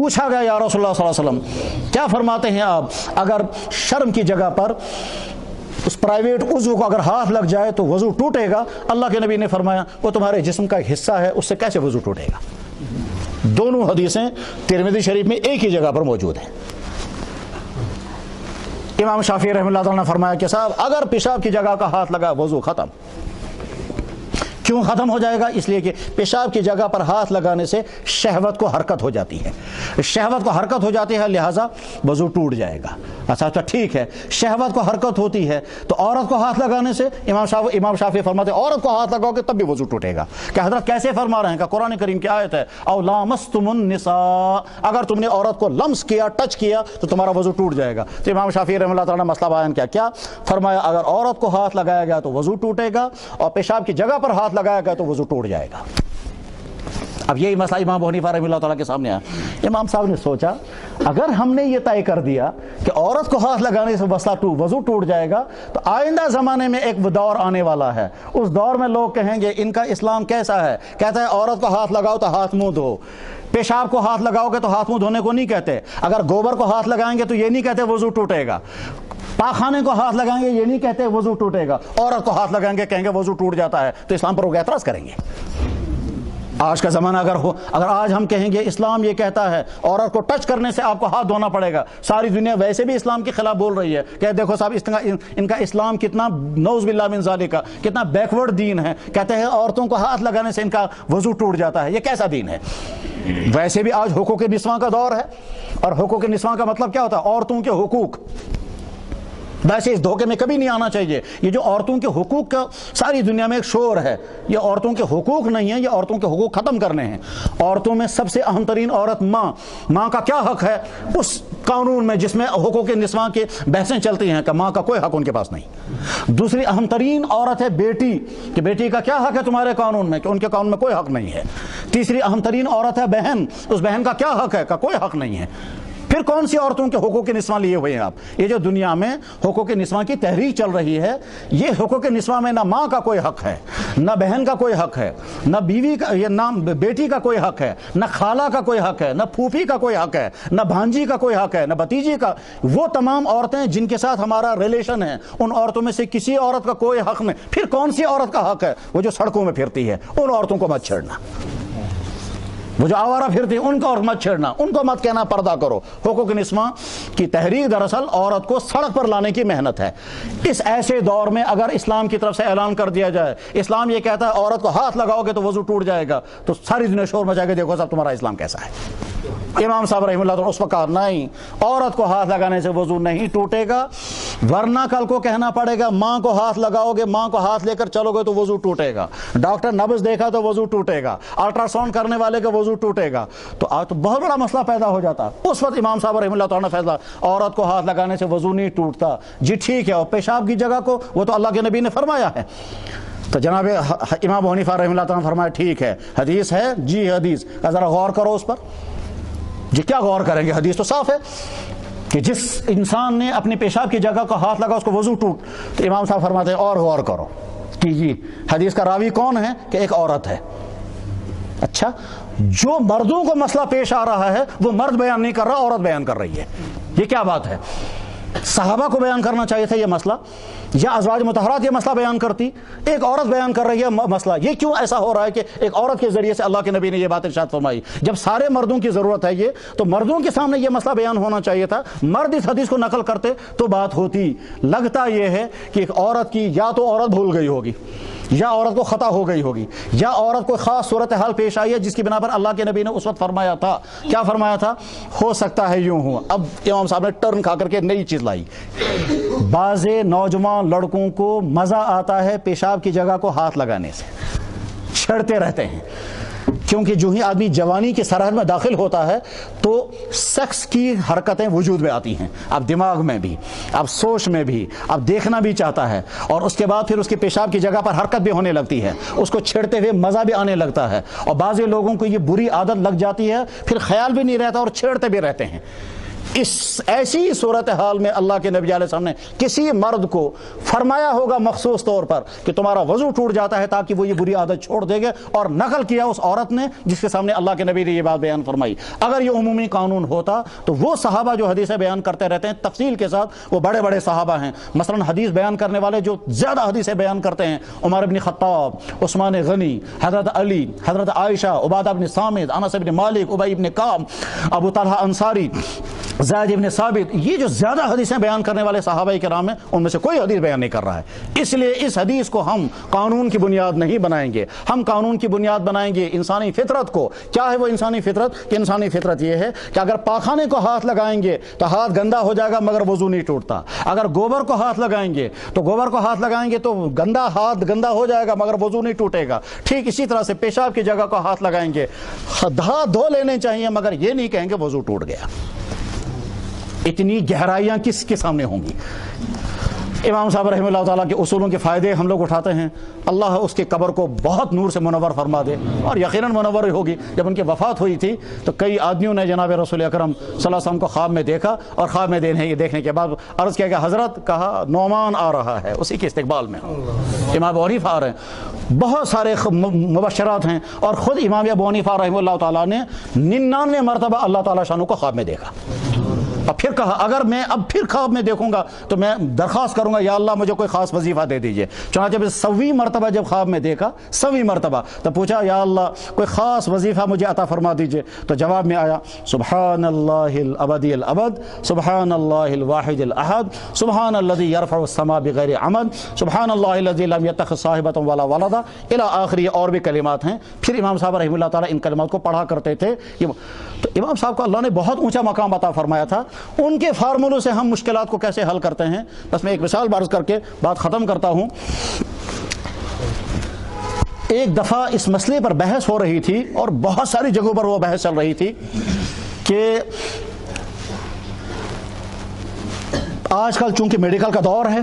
پوچھا گیا یا رسول اللہ صلی اللہ علیہ وسلم کیا فرماتے ہیں آپ، اگر شرم کی جگہ پر اس پرائیویٹ عضو کو اگر ہاتھ لگ جائے تو وضو ٹوٹے گا؟ اللہ کے نبی نے فرمایا وہ تمہارے جسم کا ایک حصہ ہے، اس سے کیسے وضو ٹوٹے گا؟ دونوں حدیثیں ترمذی شریف میں ایک ہی جگہ پر موجود ہیں۔ امام شافعی رحمہ اللہ تعالیٰ نے فرمایا کہ صاحب اگر پیشاب کی جگہ کا ہاتھ لگا وضو ختم۔ کیوں ختم ہو جائے گا؟ اس لیے کہ پیشاب کی جگہ پر ہاتھ لگانے سے شہوت کو حرکت ہو جاتی ہے، شہوت کو حرکت ہو جاتی ہے، لہٰذا وضو ٹوٹ جائے گا۔ اچھا ٹھیک ہے، شہوت کو حرکت ہوتی ہے تو عورت کو ہاتھ لگانے سے امام شافعی فرماتے ہیں عورت کو ہاتھ لگاؤ گے تب بھی وضو ٹوٹے گا۔ کہ حضرت کیسے فرما رہے ہیں؟ کہ قرآن کریم کی آیت ہے او لامستم النساء، اگر تم نے عورت کو لمس کیا، ٹچ کیا تو تمہارا وضو ٹوٹ جائے گا۔ تو امام شافعی رحمہ اللہ تعالیٰ نے مسئلہ بیان کیا فرمایا اگر عورت کو ہاتھ لگایا گیا تو وضو ٹوٹے گا، اور پیشاب کی جگہ پر ہاتھ لگایا گیا تو وضو ٹوٹ جائے گا۔ اب یہی مسئلہ امام ابو حنیفہ رحمہ اللہ تعالیٰ کے سامنے آیا۔ امام صاحب نے سوچا اگر ہم نے یہ طے کر دیا کہ عورت کو ہاتھ لگانے سے وضو ٹوٹ جائے گا تو آئندہ زمانے میں ایک دور آنے والا ہے، اس دور میں لوگ کہیں گے ان کا اسلام کیسا ہے؟ کہتا ہے عورت کو ہاتھ لگاؤ تو ہاتھ منہ دھو، پیشاب کو ہاتھ لگاؤ گے تو ہاتھ منہ دھونے کو نہیں کہتے، اگر گوبر کو ہاتھ لگائیں گے تو یہ نہیں کہتے وضو ٹوٹے گا، پاخانے کو ہاتھ لگائیں گے یہ نہیں کہتے وضو ٹوٹے گا، عورت کو ہاتھ لگائیں گے کہیں گے وضو ٹوٹ جاتا ہے، تو اسلام پر وہ اعتراض کریں گے۔ آج کا زمانہ اگر آج ہم کہیں گے اسلام یہ کہتا ہے عورت کو ٹچ کرنے سے آپ کو ہاتھ دھونا پڑے گا، ساری دنیا ویسے بھی اسلام کے خلاف بول رہی ہے کہ دیکھو صاحب ان کا اسلام کتنا نعوذ باللہ من ذالک کتنا بیکورڈ دین ہے، کہتے ہیں عورتوں کو ہاتھ لگانے سے ان کا وضو ٹوٹ جاتا ہے، یہ کیسا دین ہے؟ ویسے بھی آج حقوق نسواں کا دور ہے، اور حقوق نسواں کا مطلب کیا ہوتا ہے؟ عورتوں کے حقوق۔ ویسے اس دھوکے میں کبھی نہیں آنا چاہیے، یہ جو عورتوں کے حقوق کا ساری دنیا میں ایک شور ہے، یہ عورتوں کے حقوق نہیں ہیں، یہ عورتوں کے حقوق ختم کرنے ہیں۔ عورتوں میں سب سے اہم ترین عورت ماں کا کیا حق ہے اس قانون میں جس میں حقوق نسواں کی بحثیں چلتی ہیں کہ ماں کا کوئی حق ان کے پاس نہیں۔ دوسری اہم ترین عورت ہے بیٹی، کہ بیٹی کا کیا حق ہے تمہارے قانون میں، کہ ان کے قانون میں کوئی حق نہیں ہے۔ تیسری اہم ترین عورت ہے بہن، اس بہن کا کیا حق ہے؟ کا کوئی حق نہیں ہے۔ پھر کون سی عورتوں کے حقوق نسواں لیے ہوئے ہیں آپ؟ یہ جو دنیا میں حقوق نسواں کی تحریک چل رہی ہے، یہ حقوق نسواں میں نہ ماں کا کوئی حق ہے، نہ بہن کا کوئی حق ہے، نہ بیوی کا نہ بیٹی کا کوئی حق ہے، نہ خالہ کا کوئی حق ہے، نہ پھوپھی کا کوئی حق ہے، نہ بھانجی کا کوئی حق ہے، نہ بھتیجی کا۔ وہ تمام عورتیں جن کے ساتھ ہمارا ریلیشن ہے ان عورتوں میں سے کسی عورت کا کوئی حق نہیں۔ پھر کون سی عورت کا حق ہے؟ وہ جو سڑکوں میں پھرتی ہے، ان عورتوں کو مت چھیڑنا، وہ جو آوارہ پھرتی ہیں ان کو اور مت چھیڑنا، ان کو مت کہنا پردہ کرو۔ حقوق نسواں کی تحریک دراصل عورت کو سڑک پر لانے کی محنت ہے۔ اس ایسے دور میں اگر اسلام کی طرف سے اعلان کر دیا جائے اسلام یہ کہتا ہے عورت کو ہاتھ لگاؤ گے تو وضو ٹوٹ جائے گا، تو ساری دنیا شور مچائے گا دیکھو صاحب تمہارا اسلام کیسا ہے۔ امام صاحب رحمہ اللہ اس وقت کہا نہیں، عورت کو ہاتھ لگانے سے وضو نہیں ٹوٹے گا، ورنہ کل کو کہنا پڑے گا ماں کو ہاتھ لگاؤ گے، ماں کو ہاتھ لے کر چلو گے تو وضو ٹوٹے گا، ڈاکٹر نبض دیکھا تو وضو ٹوٹے گا، الٹرا ساؤنڈ کرنے والے کا وضو ٹوٹے گا، تو آج تو بہت بڑا مسئلہ پیدا ہو جاتا۔ اس وقت امام صاحب رحمہ اللہ تعالیٰ نے فیصلہ عورت کو ہاتھ لگانے سے وضو نہیں ٹوٹتا، جی ٹھیک ہے، اور پیشاب کی جگہ کو وہ تو اللہ کے نبی نے فرمایا ہے۔ تو جناب امام ابو حنیفہ رحمہ اللہ تعالیٰ نے فرمایا ٹھیک ہے، حدیث ہے، جی حدیث کا ذرا غور کرو اس پر۔ جی کیا غور کریں گے؟ حدیث تو صاف ہے کہ جس انسان نے اپنی پیشاب کی جگہ کو ہاتھ لگا اس کو وضو ٹوٹ۔ تو امام صاحب فرماتے ہیں اور غور کرو کہ جی حدیث کا راوی کون ہے؟ کہ ایک عورت ہے۔ اچھا، جو مردوں کو مسئلہ پیش آ رہا ہے وہ مرد بیان نہیں کر رہا، عورت بیان کر رہی ہے، یہ کیا بات ہے؟ صحابہ کو بیان کرنا چاہیے تھا یہ مسئلہ، یا ازواج مطہرات یہ مسئلہ بیان کرتی، ایک عورت بیان کر رہی ہے مسئلہ۔ یہ کیوں ایسا ہو رہا ہے کہ ایک عورت کے ذریعے سے اللہ کے نبی نے یہ بات ارشاد فرمائی؟ جب سارے مردوں کی ضرورت ہے یہ، تو مردوں کے سامنے یہ مسئلہ بیان ہونا چاہیے تھا، مرد اس حدیث کو نقل کرتے تو بات ہوتی۔ لگتا یہ ہے کہ ایک عورت کی یا تو عورت بھول گئی ہوگی، یا عورت کو خطا ہو گئی ہوگی، یا عورت کو خاص صورتحال پیش آئی ہے جس کی بنا پر اللہ کے نبی نے اس وقت فرمایا تھا، کیا فرمایا تھا؟ ہو سکتا ہے یوں ہوا۔ اب امام صاحب نے ٹرن کھا کر کے نئی چیز لائی۔ بعض نوجوان لڑکوں کو مزہ آتا ہے پیشاب کی جگہ کو ہاتھ لگانے سے، چھڑتے رہتے ہیں، کیونکہ جو ہی آدمی جوانی کی سرحد میں داخل ہوتا ہے تو سیکس کی حرکتیں وجود میں آتی ہیں، اب دماغ میں بھی، اب سوچ میں بھی، اب دیکھنا بھی چاہتا ہے، اور اس کے بعد پھر اس کے پیشاب کی جگہ پر حرکت بھی ہونے لگتی ہے، اس کو چھیڑتے ہوئے مزہ بھی آنے لگتا ہے، اور بعض لوگوں کو یہ بری عادت لگ جاتی ہے، پھر خیال بھی نہیں رہتا اور چھیڑتے بھی رہتے ہیں۔ اس ایسی صورتحال میں اللہ کے نبی علیہ السلام نے کسی مرد کو فرمایا ہوگا مخصوص طور پر کہ تمہارا وضو ٹوٹ جاتا ہے تاکہ وہ یہ بری عادت چھوڑ دے گا، اور نقل کیا اس عورت نے جس کے سامنے اللہ کے نبی نے یہ بات بیان فرمائی۔ اگر یہ عمومی قانون ہوتا تو وہ صحابہ جو حدیثیں بیان کرتے رہتے ہیں تفصیل کے ساتھ، وہ بڑے بڑے صحابہ ہیں، مثلا حدیث بیان کرنے والے جو زیادہ حدیثیں بیان کرتے ہیں، عمر بن خطاب، عثمان غنی، حضرت علی، حضرت عائشہ، عبادہ بن صامت، انس بن مالک، ابی بن کعب، ابو طلحہ انصاری، زید بن ثابت، یہ جو زیادہ حدیثیں بیان کرنے والے صحابہ کرام ہیں ان میں سے کوئی حدیث بیان نہیں کر رہا ہے۔ اس لیے اس حدیث کو ہم قانون کی بنیاد نہیں بنائیں گے، ہم قانون کی بنیاد بنائیں گے انسانی فطرت کو۔ کیا ہے وہ انسانی فطرت؟ کہ انسانی فطرت یہ ہے کہ اگر پاخانے کو ہاتھ لگائیں گے تو ہاتھ گندا ہو جائے گا مگر وضو نہیں ٹوٹتا، اگر گوبر کو ہاتھ لگائیں گے تو گوبر کو ہاتھ لگائیں گے تو ہاتھ گندا ہو جائے گا مگر وضو نہیں ٹوٹے گا۔ ٹھیک اسی طرح سے پیشاب کی جگہ کو ہاتھ لگائیں گے، ہاتھ دھو لینے چاہیے مگر یہ نہیں کہیں گے وضو ٹوٹ گیا۔ اتنی گہرائیاں کس کے سامنے ہوں گی؟ امام صاحب رحمہ اللہ تعالیٰ کے اصولوں کے فائدے ہم لوگ اٹھاتے ہیں، اللہ اس کے قبر کو بہت نور سے منور فرما دے، اور یقیناً منور ہوگی۔ جب ان کی وفات ہوئی تھی تو کئی آدمیوں نے جناب رسول اکرم صلی اللہ علیہ وسلم کو خواب میں دیکھا، اور خواب میں دیکھنے کے بعد عرض کیا کہ حضرت، کہا نعمان آ رہا ہے، اسی کے استقبال میں امام ابو حنیفہ آ رہے ہیں۔ بہت سارے مبشرات ہیں، اور خود امام ابو حنیفہ رحمہ اللہ تعالیٰ نے 99 مرتبہ اللہ تعالیٰ شانہ کو خواب میں دیکھا، اور پھر کہا اگر میں اب پھر خواب میں دیکھوں گا تو میں درخواست کروں گا یا اللہ مجھے کوئی خاص وظیفہ دے دیجئے۔ چنانچہ 100ویں مرتبہ جب خواب میں دیکھا، 100ویں مرتبہ، تو پوچھا یا اللہ کوئی خاص وظیفہ مجھے عطا فرما دیجئے، تو جواب میں آیا سبحان اللہ الابدی الابد، سبحان اللہ الواحد الاحد، سبحان الذی یرفع السماء بغیر عمد، سبحان اللہ الذی لم یتخذ صاحبۃ ولا ولدا، الی آخری اور بھی کلمات ہیں۔ پھر امام صاحب رحمہ اللہ تعالیٰ ان کلمات کو پڑھا کرتے تھے۔ تو امام صاحب کو اللہ نے بہت اونچا مقام عطا فرمایا تھا، ان کے فارمولوں سے ہم مشکلات کو کیسے حل کرتے ہیں۔ بس میں ایک مثال عرض کر کے بات ختم کرتا ہوں۔ ایک دفعہ اس مسئلے پر بحث ہو رہی تھی، اور بہت ساری جگہوں پر وہ بحث چل رہی تھی کہ آج کل چونکہ میڈیکل کا دور ہے،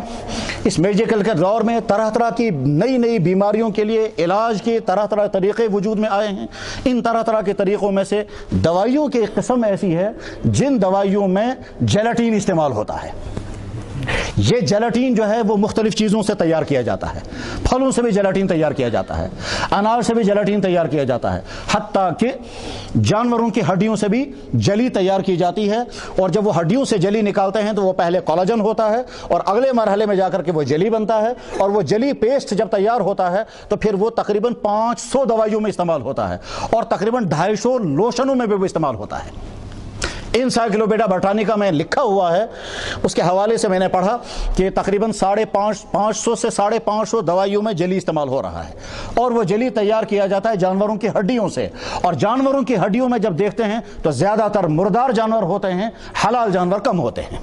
اس میڈیکل کے دور میں طرح طرح کی نئی بیماریوں کے لیے علاج کے طرح طریقے وجود میں آئے ہیں۔ ان طرح کے طریقوں میں سے دوائیوں کی ایک قسم ایسی ہے جن دوائیوں میں جیلاٹین استعمال ہوتا ہے۔ یہ جیلاٹین جو ہے وہ مختلف چیزوں سے تیار کیا جاتا ہے، پھلوں سے بھی جیلاٹین تیار کیا جاتا ہے، انار سے بھی جیلاٹین تیار کیا جاتا ہے، حتیٰ کہ جانوروں کی ہڈیوں سے بھی جلی تیار کی جاتی ہے۔ اور جب وہ ہڈیوں سے جلی نکالتے ہیں تو وہ پہلے کولاجن ہوتا ہے، اور اگلے مرحلے میں جا کر کے وہ جلی بنتا ہے، اور وہ جلی پیسٹ جب تیار ہوتا ہے تو پھر وہ تقریباً 500 دوائیوں میں استعمال ہوتا ہے، اور تقریباً 250 لوشنوں میں بھی وہ استعمال ہوتا ہے۔ انسائکلوپیڈیا برٹانیکا میں لکھا ہوا ہے، اس کے حوالے سے میں نے پڑھا کہ تقریباً 550 سے 550 دوائیوں میں جلی استعمال ہو رہا ہے، اور وہ جلی تیار کیا جاتا ہے جانوروں کی ہڈیوں سے۔ اور جانوروں کی ہڈیوں میں جب دیکھتے ہیں تو زیادہ تر مردار جانور ہوتے ہیں، حلال جانور کم ہوتے ہیں۔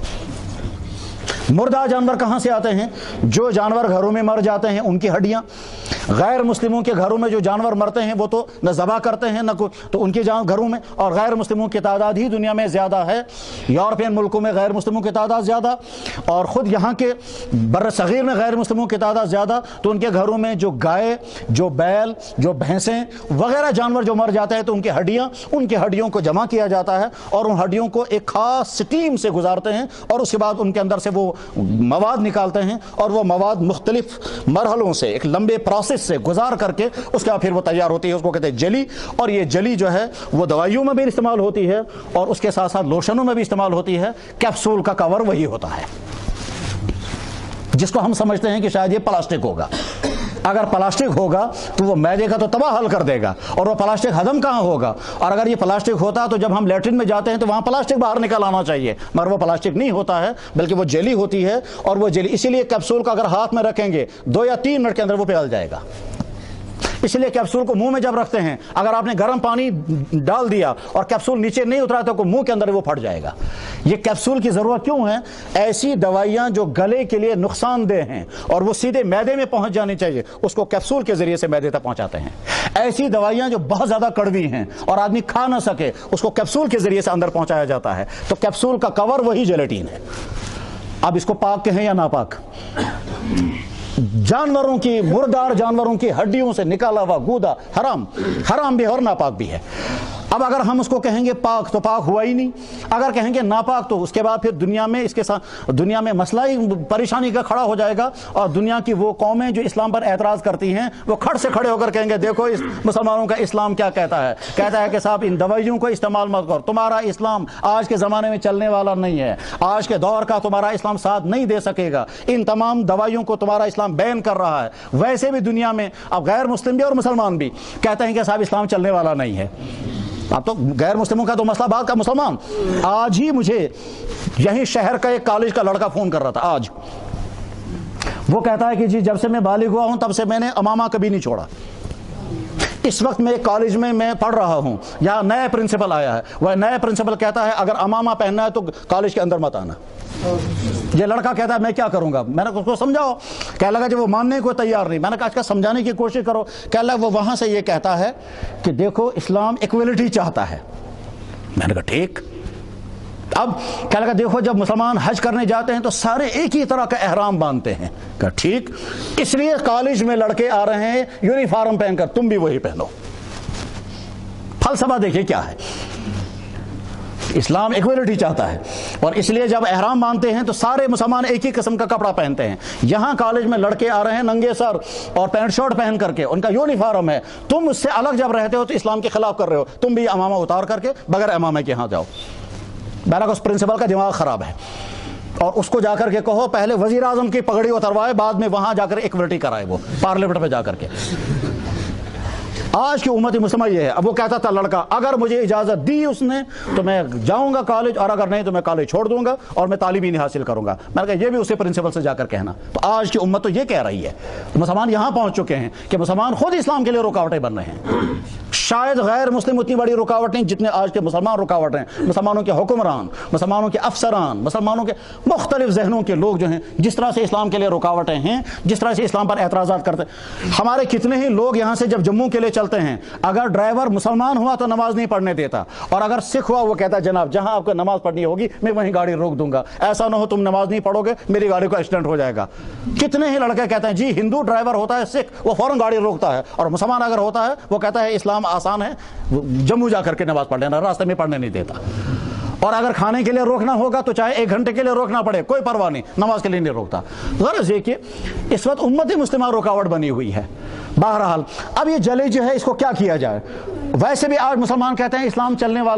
مردار جانور کہاں سے آتے ہیں؟ جو جانور گھروں میں مر جاتے ہیں ان کی ہڈیاں۔ غیر مسلموں کے گھروں میں جو جانور مرتے ہیں وہ تو نہ ذبح کرتے ہیں نہ تو ان کے گھروں میں، اور غیر مسلموں کی تعداد ہی دنیا میں زیادہ ہے۔ یورپین ملکوں میں غیر مسلموں کی تعداد زیادہ، اور خود یہاں کے بر صغیر میں غیر مسلموں کی تعداد زیادہ، تو ان کے گھروں میں جو گائے، جو بیل، جو بھینسیں وغیرہ جانور جو مر جاتے ہیں تو ان کی ہڈیوں کو جمع کیا جاتا ہے، اور ان ہڈیوں کو ایک خاص سٹیم سے گزارتے ہیں، اور اس کے بعد ان کے اندر سے وہ مواد نکالتے ہیں، اور وہ مواد مختلف مرحلوں سے ایک لمبے پروسیس سے گزار کر کے اس کے بعد پھر وہ تیار ہوتی ہے، اس کو کہتے ہیں جلی۔ اور یہ جلی جو ہے وہ دوائیوں میں بھی استعمال ہوتی ہے، اور اس کے ساتھ ساتھ لوشنوں میں بھی استعمال ہوتی ہے۔ کیپسول کا کور وہی ہوتا ہے جس کو ہم سمجھتے ہیں کہ شاید یہ پلاسٹک ہوگا۔ اگر پلاسٹک ہوگا تو وہ معدے کا تو تباہ حل کر دے گا، اور وہ پلاسٹک ہضم کہاں ہوگا؟ اور اگر یہ پلاسٹک ہوتا تو جب ہم لیٹرن میں جاتے ہیں تو وہاں پلاسٹک باہر نکل آنا چاہیے، مگر وہ پلاسٹک نہیں ہوتا ہے بلکہ وہ جیلی ہوتی ہے، اور وہ جیلی اسی لیے کیپسول کو اگر ہاتھ میں رکھیں گے 2 یا 3 منٹ کے اندر وہ پگھل جائے گا۔ اس لیے کیپسول کو منہ میں جب رکھتے ہیں، اگر آپ نے گرم پانی ڈال دیا اور کیپسول نیچے نہیں اترا تو منہ کے اندر وہ پھٹ جائے گا۔ یہ کیپسول کی ضرورت کیوں ہے؟ ایسی دوائیاں جو گلے کے لیے نقصان دہ ہیں اور وہ سیدھے معدے میں پہنچ جانی چاہیے، اس کو کیپسول کے ذریعے سے معدے تک پہنچاتے ہیں۔ ایسی دوائیاں جو بہت زیادہ کڑوی ہیں اور آدمی کھا نہ سکے، اس کو کیپسول کے ذریعے سے اندر پہنچایا جاتا ہے۔ تو کیپسول کا کور وہی جیلاٹین ہے۔ اب اس کو پاک کہیں یا ناپاک؟ جانوروں کی، مردار جانوروں کی ہڈیوں سے نکالا ہوا گودا حرام بھی اور ناپاک بھی ہے۔ اب اگر ہم اس کو کہیں گے پاک تو پاک ہوا ہی نہیں، اگر کہیں گے ناپاک تو اس کے بعد پھر دنیا میں اس کے ساتھ دنیا میں مسئلہ ہی پریشانی کا کھڑا ہو جائے گا، اور دنیا کی وہ قومیں جو اسلام پر اعتراض کرتی ہیں وہ کھڑ سے کھڑے ہو کر کہیں گے دیکھو اس مسلمانوں کا اسلام کیا کہتا ہے کہ صاحب ان دوائیوں کو استعمال مت کرو، تمہارا اسلام آج کے زمانے میں چلنے والا نہیں ہے، آج کے دور کا تمہارا اسلام ساتھ نہیں دے سکے گا، ان تمام دوائیوں کو تمہارا اسلام بین کر رہا ہے۔ ویسے بھی دنیا میں اب غیر مسلم بھی اور مسلمان بھی کہتے ہیں کہ صاحب اسلام چلنے والا نہیں ہے۔ اب تو غیر مسلموں کا تو مسئلہ بات کا، مسلمان آج ہی مجھے یہیں شہر کا ایک کالج کا لڑکا فون کر رہا تھا آج، وہ کہتا ہے کہ جی جب سے میں بالغ ہوا ہوں تب سے میں نے امامہ کبھی نہیں چھوڑا۔ اس وقت میں ایک کالج میں پڑھ رہا ہوں، یہاں نیا پرنسپل آیا ہے، وہ نیا پرنسپل کہتا ہے اگر امامہ پہننا ہے تو کالج کے اندر مت آنا۔ یہ لڑکا کہتا ہے میں کیا کروں گا؟ میں نے اس کو سمجھاؤ، کہنے لگا جب وہ ماننے کو تیار نہیں۔ میں نے کہا اس کا سمجھانے کی کوشش کرو، کہنے لگا وہ وہاں سے یہ کہتا ہے کہ دیکھو اسلام ایکویلٹی چاہتا ہے۔ میں نے کہا ٹھیک۔ اب کہنے لگا دیکھو جب مسلمان حج کرنے جاتے ہیں تو سارے ایک ہی طرح کا احرام باندھتے ہیں۔ کہا ٹھیک، اس لیے کالج میں لڑکے آ رہے ہیں یونیفارم پہن کر، تم بھی وہی پہنو۔ فلسفہ دیکھیے کیا ہے، اسلام ایکویلٹی چاہتا ہے، اور اس لیے جب احرام باندھتے ہیں تو سارے مسلمان ایک ہی قسم کا کپڑا پہنتے ہیں۔ یہاں کالج میں لڑکے آ رہے ہیں ننگے سر اور پینٹ شرٹ پہن کر کے، ان کا یونیفارم ہے، تم اس سے الگ جب رہتے ہو تو اسلام کے خلاف کر رہے ہو، تم بھی امامہ اتار کر کے بغیر امامہ کے یہاں جاؤ۔ میں نے کہا اس پرنسپل کا دماغ خراب ہے، اور اس کو جا کر کے کہو پہلے وزیر اعظم کی پگڑی اتروائے، بعد میں وہاں جا کر ایکویلٹی کرائے، وہ پارلیمنٹ میں جا کر کے۔ آج کی امت مسلمہ یہ ہے۔ اب وہ کہتا تھا لڑکا اگر مجھے اجازت دی اس نے تو میں جاؤں گا کالج، اور اگر نہیں تو میں کالج چھوڑ دوں گا اور میں تعلیم ہی نہیں حاصل کروں گا۔ میں نے کہا یہ بھی اسی پرنسپل سے جا کر کہنا۔ تو آج کی امت تو یہ کہہ رہی ہے، مسلمان یہاں پہنچ چکے ہیں کہ مسلمان خود اسلام کے لیے رکاوٹیں بن رہے ہیں۔ شاید غیر مسلم اتنی بڑی رکاوٹ نہیں جتنے آج کے مسلمان رکاوٹ ہیں۔ مسلمانوں کے حکمران، مسلمانوں کے افسران، مسلمانوں کے مختلف ذہنوں کے لوگ جو ہیں جس طرح سے اسلام کے لیے رکاوٹیں ہیں، جس طرح سے اسلام پر اعتراضات کرتے ہیں۔ ہمارے کتنے ہی لوگ یہاں سے جب جموں کے لیے چلتے ہیں، اگر ڈرائیور مسلمان ہوا تو نماز نہیں پڑھنے دیتا، اور اگر سکھ ہوا وہ کہتا ہے جناب جہاں آپ کو نماز پڑھنی ہوگی میں وہیں گاڑی روک دوں گا، ایسا نہ ہو تم نماز نہیں پڑھو گے میری گاڑی کو ایکسیڈنٹ ہو جائے گا۔ کتنے ہی لڑکے کہتے ہیں جی ہندو ڈرائیور ہوتا ہے سکھ وہ فوراً گاڑی روکتا ہے، اور مسلمان اگر ہوتا ہے وہ کہتا ہے اسلام آسان ہے، جموں جا کر کے نماز پڑھ لینا، راستے میں پڑھنے نہیں دیتا۔ اور اگر کھانے کے لیے روکنا ہوگا تو چاہے 1 گھنٹے کے لیے روکنا پڑے کوئی پرواہ نہیں، نماز کے لیے نہیں روکتا۔ غرض یہ کہ اس وقت امت مسلمہ رکاوٹ بنی ہوئی ہے۔ بہرحال اب یہ جلے جو ہے اس کو کیا کیا جائے؟ ویسے بھی آج مسلمان کہتے ہیں اسلام چلنے والا